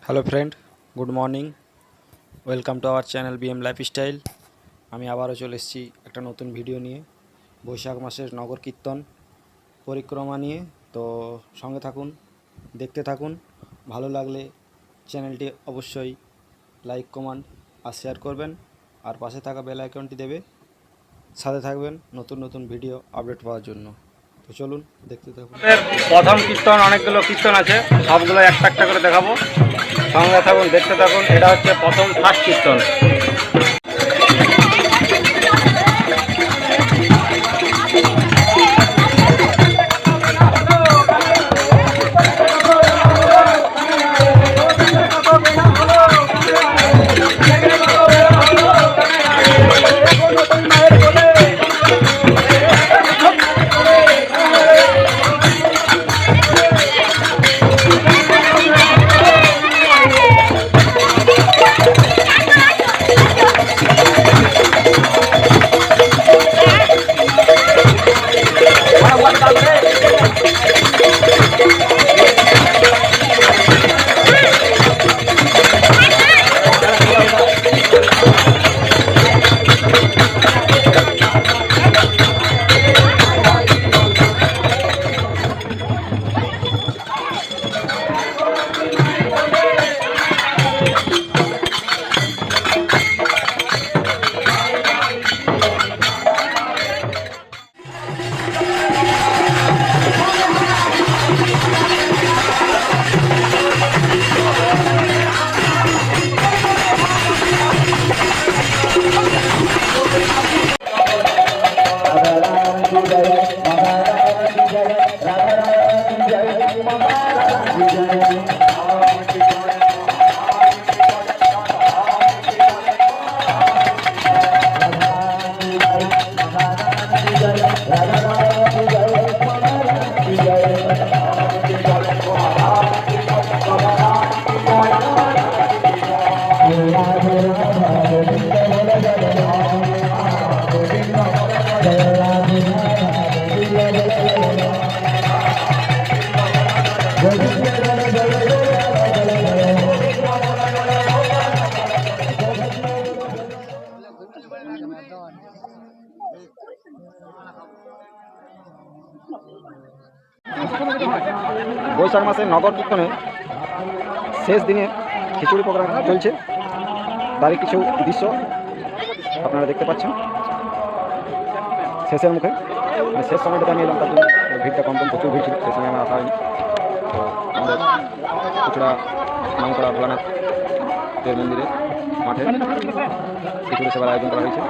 Hello friend, good morning. Welcome to our channel BM lifestyle. আমি আবারও চলে এসেছি একটা নতুন ভিডিও নিয়ে, বৈশাখ মাসের নগর কীর্তন পরিক্রমা নিয়ে। তো সঙ্গে থাকুন, দেখতে থাকুন। ভালো লাগলে চ্যানেলটি অবশ্যই লাইক, কমেন্ট আর শেয়ার করবেন, আর পাশে থাকা বেল আইকনটি দেবে। সাথে থাকবেন নতুন নতুন ভিডিও আপডেট পাওয়ার জন্য। তো চলুন দেখতে থাকুন। প্রথম কীর্তন অনেকগুলো কীর্তন আছে, সবগুলো একটা একটা করে দেখাবো। সঙ্গে থাকুন, দেখতে থাকুন। এটা হচ্ছে প্রথম ফার্স্ট কীর্তন। বৈশাখ মাসের নগর কীর্তনে শেষ দিনে খিচুড়ি প্রোগ্রাম চলছে। তারই কিছু দৃশ্য আপনারা দেখতে পাচ্ছেন। শেষের মুখে শেষ সময়টাতে আমি এলাম, তার জন্য ভিড়টা কম প্রচুর ভিড় ছিল, সে সময় আমার আসা হয়নি। তো আমাদের কিছুটা নামকরা ভোলানাথ দেব মন্দিরে মাঠে খিচুড়ি সেবার আয়োজন করা হয়েছে।